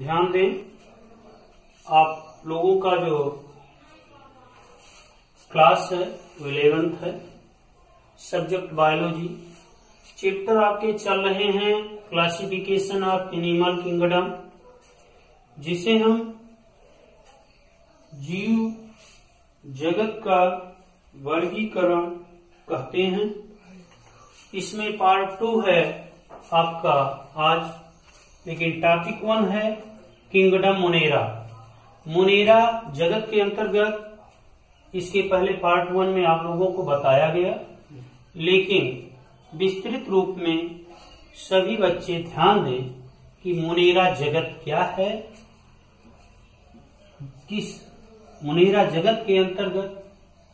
ध्यान दें, आप लोगों का जो क्लास है वो 11th है, सब्जेक्ट बायोलॉजी। चैप्टर आपके चल रहे हैं क्लासिफिकेशन ऑफ एनिमल किंगडम, जिसे हम जीव जगत का वर्गीकरण कहते हैं। इसमें पार्ट 2 है आपका आज, लेकिन टॉपिक 1 है किंगडम मोनेरा। मोनेरा जगत के अंतर्गत इसके पहले पार्ट 1 में आप लोगों को बताया गया, लेकिन विस्तृत रूप में सभी बच्चे ध्यान दें कि मोनेरा जगत क्या है, किस मोनेरा जगत के अंतर्गत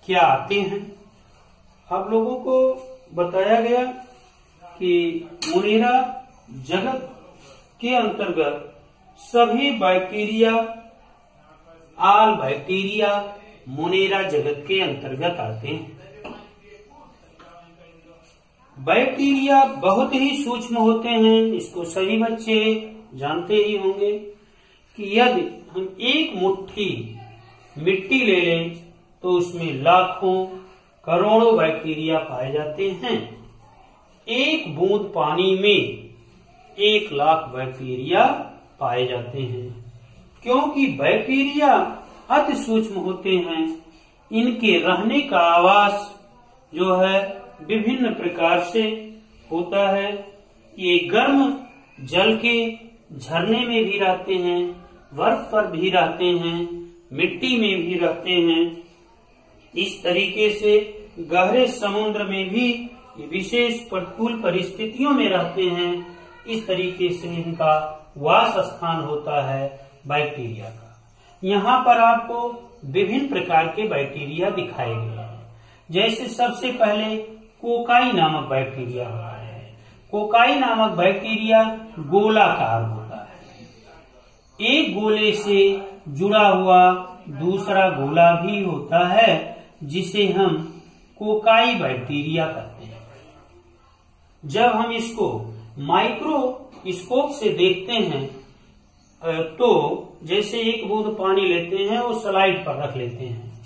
क्या आते हैं। आप लोगों को बताया गया कि मोनेरा जगत के अंतर्गत सभी बैक्टीरिया, ऑल बैक्टीरिया मोनेरा जगत के अंतर्गत आते हैं। बैक्टीरिया बहुत ही सूक्ष्म होते हैं, इसको सभी बच्चे जानते ही होंगे कि यदि हम एक मुट्ठी मिट्टी ले लें तो उसमें लाखों करोड़ों बैक्टीरिया पाए जाते हैं। एक बूंद पानी में 1 लाख बैक्टीरिया पाए जाते हैं। क्योंकि बैक्टीरिया अति सूक्ष्म होते हैं, इनके रहने का आवास जो है विभिन्न प्रकार से होता है। ये गर्म जल के झरने में भी रहते हैं, बर्फ पर भी रहते हैं, मिट्टी में भी रहते हैं। इस तरीके से गहरे समुद्र में भी विशेष प्रतिकूल परिस्थितियों में रहते हैं। इस तरीके से इनका वास स्थान होता है बैक्टीरिया का। यहाँ पर आपको विभिन्न प्रकार के बैक्टीरिया दिखाए गए हैं। जैसे सबसे पहले कोकाई नामक बैक्टीरिया होता है। कोकाई नामक बैक्टीरिया गोलाकार होता है। एक गोले से जुड़ा हुआ दूसरा गोला भी होता है, जिसे हम कोकाई बैक्टीरिया कहते हैं। जब हम इसको माइक्रोस्कोप से देखते हैं तो जैसे एक बूंद पानी लेते हैं और स्लाइड पर रख लेते हैं,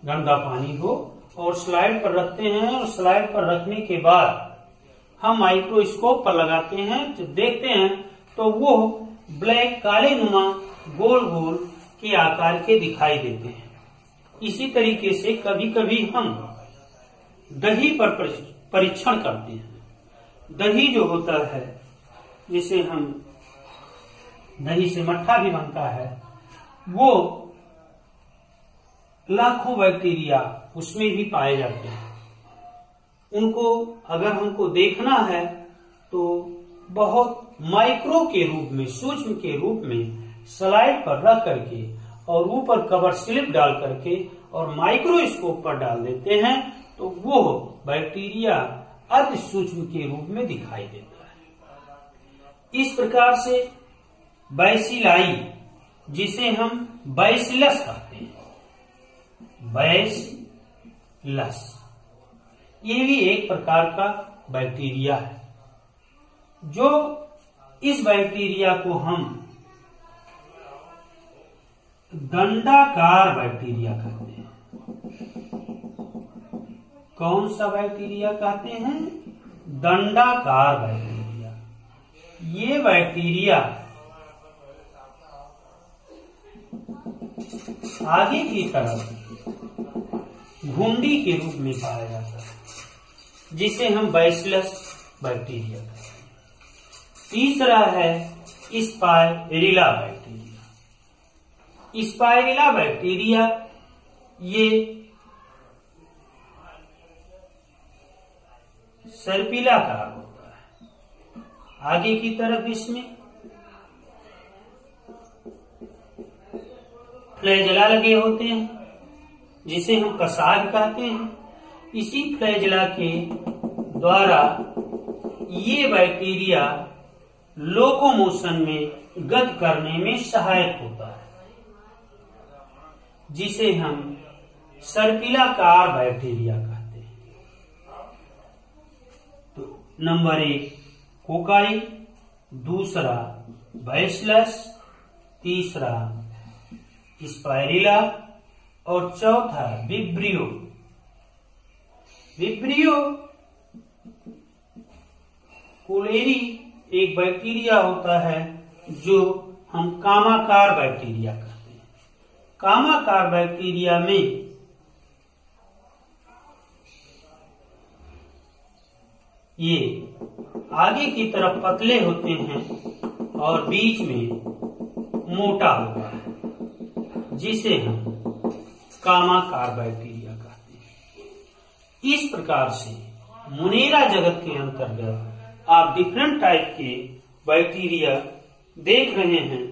गंदा पानी को, और स्लाइड पर रखते हैं, और स्लाइड पर रखने के बाद हम माइक्रोस्कोप पर लगाते हैं, तो देखते हैं तो वो ब्लैक काले नुमा गोल गोल के आकार के दिखाई देते हैं। इसी तरीके से कभी कभी हम दही पर परीक्षण करते हैं। दही जो होता है, जिसे हम दही से मट्ठा भी बनता है, वो लाखों बैक्टीरिया उसमें भी पाए जाते हैं। उनको अगर हमको देखना है तो बहुत माइक्रो के रूप में, सूक्ष्म के रूप में स्लाइड पर रख करके और ऊपर कवर स्लिप डाल करके और माइक्रोस्कोप पर डाल देते हैं, तो वो बैक्टीरिया अति सूक्ष्म के रूप में दिखाई देता है। इस प्रकार से बैसिलाई, जिसे हम बैसिलस कहते हैं, बैसिलस, ये भी एक प्रकार का बैक्टीरिया है। जो इस बैक्टीरिया को हम दंडाकार बैक्टीरिया कहते हैं। कौन सा बैक्टीरिया कहते हैं? दंडाकार बैक्टीरिया। ये बैक्टीरिया आगे की तरफ घुंडी के रूप में पाया जाता है, जिसे हम बैसिलस बैक्टीरिया कहते हैं। तीसरा है स्पाइरिला बैक्टीरिया। स्पाइरिला बैक्टीरिया ये सर्पिलाकार होता है। आगे की तरफ इसमें फ्लैजेला लगे होते हैं, जिसे हम कसाग कहते हैं। इसी फ्लैजेला के द्वारा ये बैक्टीरिया लोकोमोशन में गति करने में सहायक होता है, जिसे हम सर्पिलाकार बैक्टीरिया कहते हैं। तो नंबर 1 कोकाई, दूसरा बैसिलस, तीसरा स्पाइरिला और चौथा विब्रियो। विब्रियो कोलेरी एक बैक्टीरिया होता है जो हम कामाकार बैक्टीरिया कहते हैं। कामाकार बैक्टीरिया में ये आगे की तरफ पतले होते हैं और बीच में मोटा होता है, जिसे हम कामाकार बैक्टीरिया कहते हैं। इस प्रकार से मुनेरा जगत के अंतर्गत आप डिफरेंट टाइप के बैक्टीरिया देख रहे हैं।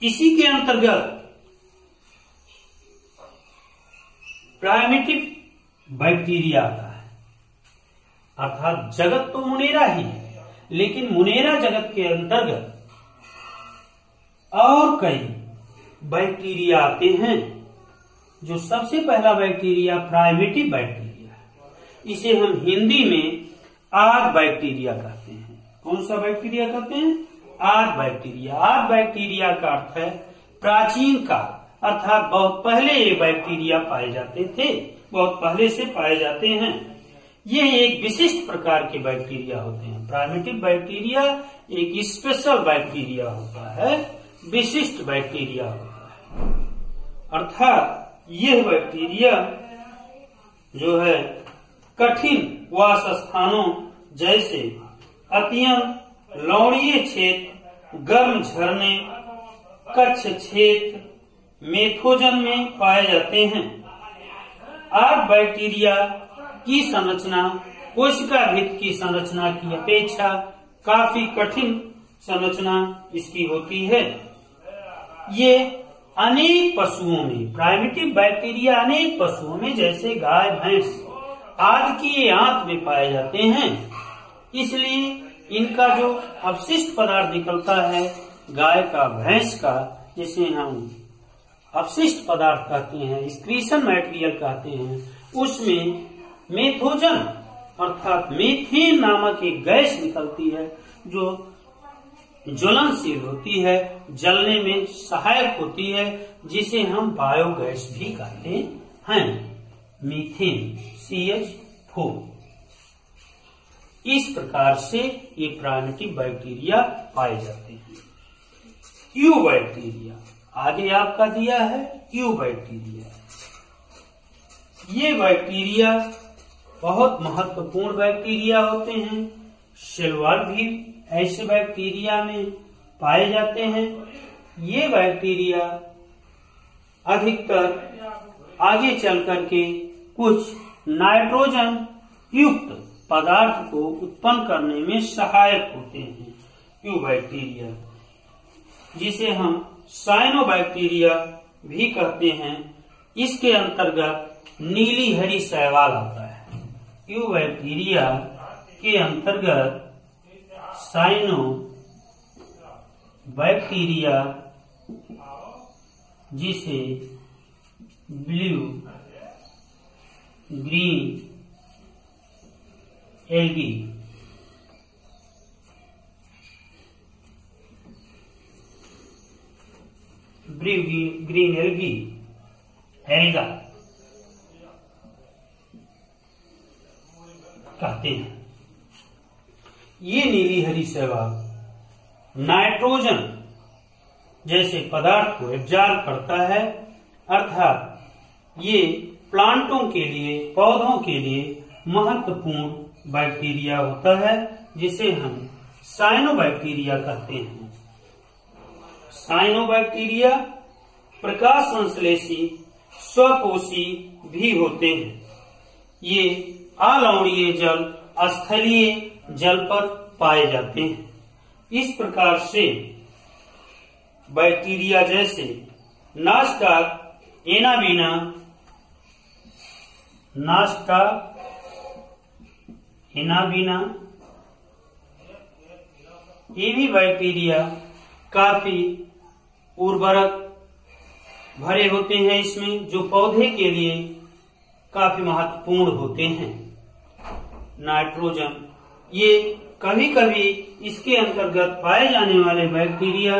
इसी के अंतर्गत प्राइमेटिव बैक्टीरिया आता है, अर्थात जगत तो मुनेरा ही है, लेकिन मुनेरा जगत के अंतर्गत और कई बैक्टीरिया आते हैं। जो सबसे पहला बैक्टीरिया प्राइमेटिव बैक्टीरिया है, इसे हम हिंदी में आर्क बैक्टीरिया कहते हैं। कौन सा बैक्टीरिया कहते हैं? Arc bacteria. आर्क बैक्टीरिया का अर्थ है प्राचीन काल, अर्थात बहुत पहले ये बैक्टीरिया पाए जाते थे, बहुत पहले से पाए जाते हैं। ये एक विशिष्ट प्रकार के बैक्टीरिया होते हैं। प्राइमेटिव बैक्टीरिया एक स्पेशल बैक्टीरिया होता है, विशिष्ट बैक्टीरिया होता है। अर्थात यह बैक्टीरिया जो है कठिन वास स्थानों जैसे अत्यंत लवणीय क्षेत्र, गर्म झरने, कच्छ क्षेत्र, मेथोजन में पाए जाते हैं। आर्क बैक्टीरिया की संरचना कोशिका भित्ति की संरचना की अपेक्षा काफी कठिन संरचना इसकी होती है। ये अनेक पशुओं में, प्राइमेटिव बैक्टीरिया अनेक पशुओं में जैसे गाय, भैंस आदि की आंत में पाए जाते हैं। इसलिए इनका जो अपशिष्ट पदार्थ निकलता है गाय का, भैंस का, जिसे हम अपशिष्ट पदार्थ कहते हैं, एक्सक्रीशन मटेरियल कहते हैं, उसमें मेथोजन अर्थात मीथेन नामक एक गैस निकलती है जो ज्वलनशील होती है, जलने में सहायक होती है, जिसे हम बायोगैस भी कहते हैं, मीथेन CH4। इस प्रकार से ये प्राइमेटिव बैक्टीरिया पाए जाते हैं। यू बैक्टीरिया आगे आपका दिया है, यू बैक्टीरिया। ये बैक्टीरिया बहुत महत्वपूर्ण बैक्टीरिया होते हैं। सेलवाल भी ऐसे बैक्टीरिया में पाए जाते हैं। ये बैक्टीरिया अधिकतर आगे चल करके कुछ नाइट्रोजन युक्त पदार्थ को उत्पन्न करने में सहायक होते हैं। यू बैक्टीरिया, जिसे हम साइनोबैक्टीरिया भी कहते हैं, इसके अंतर्गत नीली हरी शैवाल आता है। यू बैक्टीरिया के अंतर्गत साइनो बैक्टीरिया, जिसे blue green algae green algae alga कहते हैं। ये नीली हरी शैवाल नाइट्रोजन जैसे पदार्थ को एब्जॉर्ब करता है, अर्थात ये प्लांटों के लिए, पौधों के लिए महत्वपूर्ण बैक्टीरिया होता है, जिसे हम साइनोबैक्टीरिया कहते हैं। साइनोबैक्टीरिया प्रकाश संश्लेषी स्वकोशी भी होते हैं। ये अलवणीय जल, स्थलीय जल पर पाए जाते हैं। इस प्रकार से बैक्टीरिया जैसे नास्टाक, एनाबीना, ये भी बैक्टीरिया काफी उर्वरक भरे होते हैं इसमें, जो पौधे के लिए काफी महत्वपूर्ण होते हैं। नाइट्रोजन, ये कभी कभी इसके अंतर्गत पाए जाने वाले बैक्टीरिया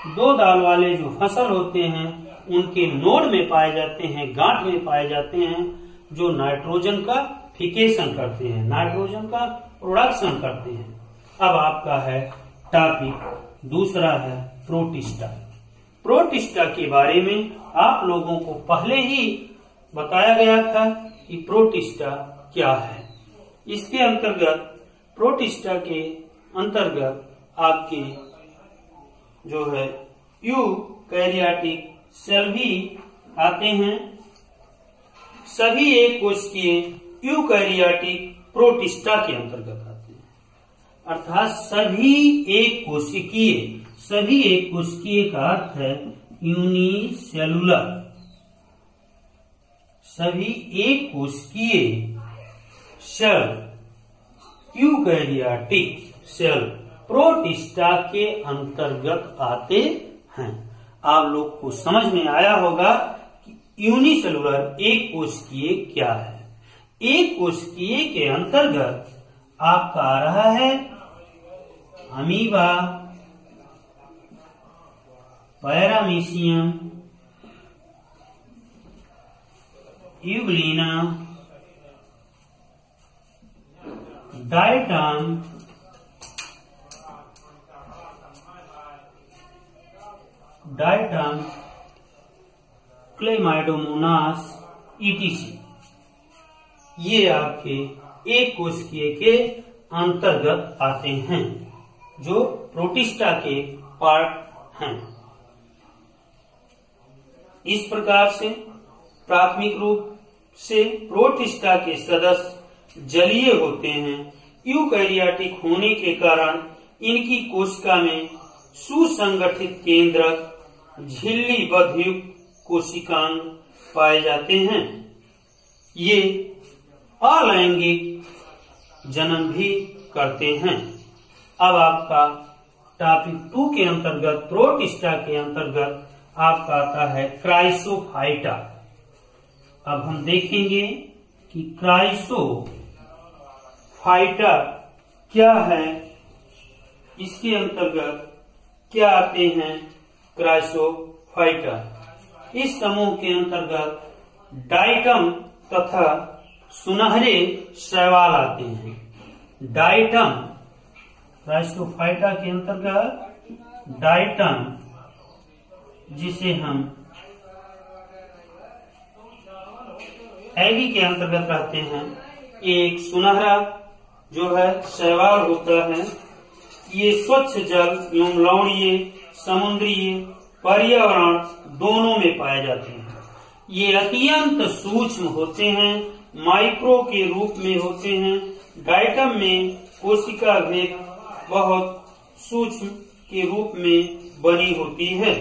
दो दाल वाले जो फसल होते हैं उनके नोड में पाए जाते हैं, गांठ में पाए जाते हैं, जो नाइट्रोजन का फिकेशन करते हैं, नाइट्रोजन का प्रोडक्शन करते हैं। अब आपका है टॉपिक दूसरा है प्रोटिस्टा। प्रोटिस्टा के बारे में आप लोगों को पहले ही बताया गया था कि प्रोटिस्टा क्या है। इसके अंतर्गत प्रोटिस्टा के अंतर्गत आपके जो है यूकैरियोटिक सेल भी आते हैं। सभी एक कोशिकीय यूकैरियोटिक प्रोटिस्टा के अंतर्गत आते हैं, अर्थात सभी एक कोशिकीय का अर्थ है यूनिसेलुलर, सभी एक कोशिकीय सेल यूकैरियोटिक सेल प्रोटिस्टा के अंतर्गत आते हैं। आप लोग को समझ में आया होगा कि यूनिसेलुलर एक कोशिकीय क्या है। एक कोशिकीय के अंतर्गत आपका आ रहा है amoeba, paramecium, Euglena, diatom, Chlamydomonas etc. ये आपके एक कोशिकीय के अंतर्गत आते हैं, जो प्रोटिस्टा के पार्ट हैं। इस प्रकार से प्राथमिक रूप से प्रोटिस्टा के सदस्य जलीय होते हैं। यूकैरियोटिक होने के कारण इनकी कोशिका में सुसंगठित केंद्रक झिल्लीबद्ध युक्त कोशिकांग पाए जाते हैं। ये अलैंगिक जन्म भी करते हैं। अब आपका टॉपिक 2 के अंतर्गत प्रोटिस्टा के अंतर्गत आपका आता है क्राइसोफाइटा। अब हम देखेंगे कि क्राइसोफाइटा क्या है, इसके अंतर्गत क्या आते हैं क्राइसोफाइटा। इस समूह के अंतर्गत डाइटम तथा सुनहरे शैवाल आते हैं। डाइटम क्राइसोफाइटा के अंतर्गत डाइटम, जिसे हम एगी के अंतर्गत कहते हैं, एक सुनहरा जो है शैवाल होता है। ये स्वच्छ जल एवं लवणीय, समुद्रीय, पर्यावरण दोनों में पाए जाते हैं। ये अत्यंत सूक्ष्म होते हैं, माइक्रो के रूप में होते हैं। डाइटम में कोशिका भेद बहुत सूक्ष्म के रूप में बनी होती है।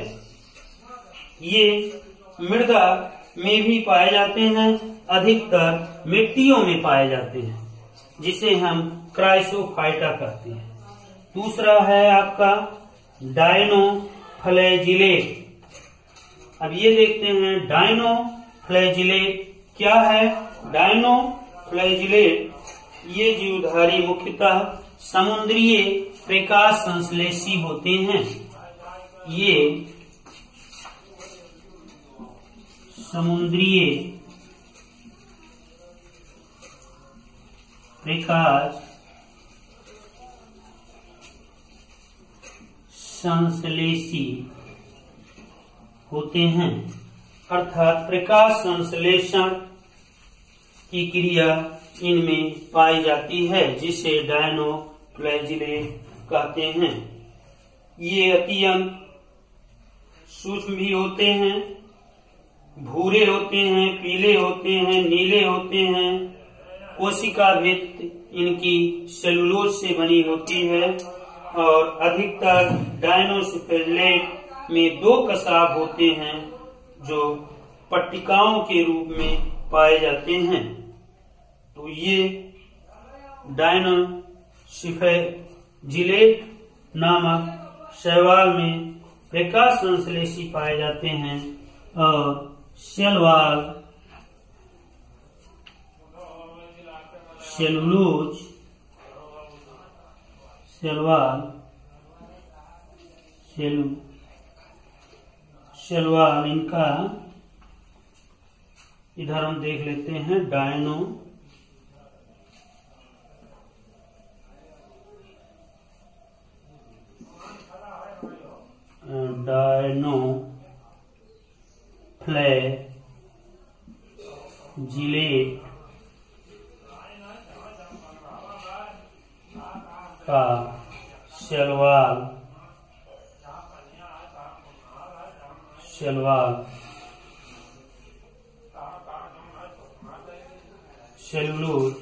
ये मृदा में भी पाए जाते हैं, अधिकतर मिट्टियों में पाए जाते हैं, जिसे हम क्राइसोफाइटा कहते हैं। दूसरा है आपका डायनोफ्लैजिलेट। अब ये देखते हैं डायनोफ्लैजिलेट क्या है। डायनोफ्लैजिलेट ये जीवधारी मुख्यतः समुद्रीय प्रकाश संश्लेषी होते हैं। ये समुद्रीय प्रकाश संश्लेषी होते हैं, अर्थात प्रकाश संश्लेषण की क्रिया इनमें पाई जाती है, जिसे डायनोफ्लैजिलेट कहते हैं। ये अत्यंत सूक्ष्म भी होते हैं, भूरे होते हैं, पीले होते हैं, नीले होते हैं। कोशिका भित्ति इनकी सेलुलोज से बनी होती है और अधिकतर डायनोफ्लैजिलेट में 2 कसाब होते हैं, जो पट्टिकाओं के रूप में पाए जाते हैं। तो ये डायनोफ्लैजिलेट नामक शैवाल में प्रकाश संश्लेषी पाए जाते हैं और शैवाल सेलुलोज शैलवाल, इनका इधर हम देख लेते हैं डायनो फ्लैजिलेट का शैलवाल सेलुलोज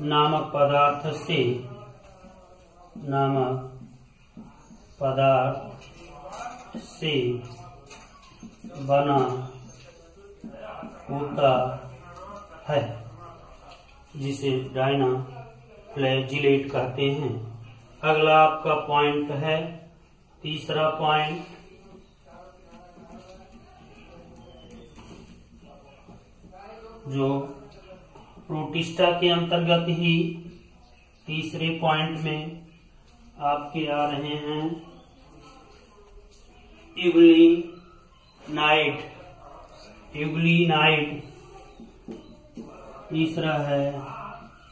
नामक पदार्थ से बना होता है, जिसे डायना फ्लैजिलेट कहते हैं। अगला आपका पॉइंट है, तीसरा पॉइंट, जो प्रोटिस्टा के अंतर्गत ही तीसरे पॉइंट में आपके आ रहे हैं यूग्लिनाइड, तीसरा है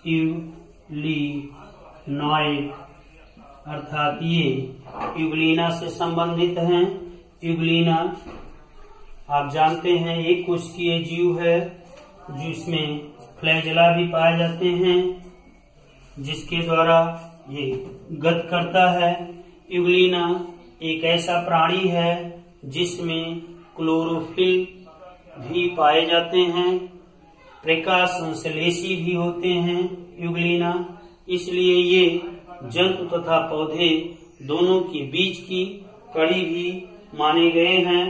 यूग्लिनॉइड, अर्थात ये यूग्लिना से संबंधित हैं। यूग्लिना आप जानते हैं एक कोशिकीय जीव है जिसमें फ्लैजेला भी पाए जाते हैं, जिसके द्वारा ये गत करता है। यूग्लिना एक ऐसा प्राणी है जिसमें क्लोरोफिल भी पाए जाते हैं, प्रकाश संश्लेषी भी होते हैं यूग्लिना, इसलिए ये जंतु तथा पौधे दोनों के बीच की कड़ी भी माने गए हैं।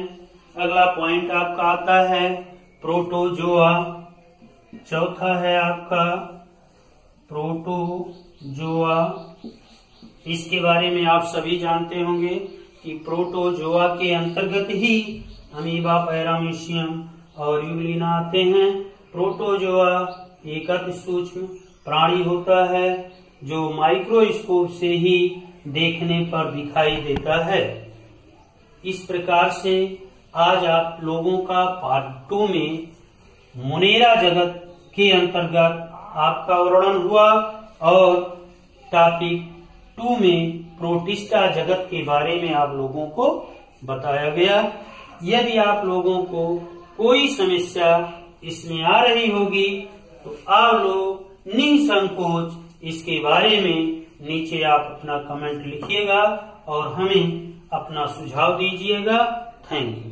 अगला पॉइंट आपका आता है प्रोटोजोआ, चौथा है आपका प्रोटोजोआ। इसके बारे में आप सभी जानते होंगे कि प्रोटोजोआ के अंतर्गत ही अमीबा, पैरामीशियम और यूग्लिना आते हैं। प्रोटोजोआ एक अति सूक्ष्म प्राणी होता है जो माइक्रोस्कोप से ही देखने पर दिखाई देता है। इस प्रकार से आज आप लोगों का पार्ट 2 में मोनेरा जगत के अंतर्गत आपका वर्णन हुआ और टॉपिक 2 में प्रोटिस्टा जगत के बारे में आप लोगों को बताया गया। यदि आप लोगों को कोई समस्या इसमें आ रही होगी तो आप लोग निसंकोच इसके बारे में नीचे आप अपना कमेंट लिखिएगा और हमें अपना सुझाव दीजिएगा। Thank you.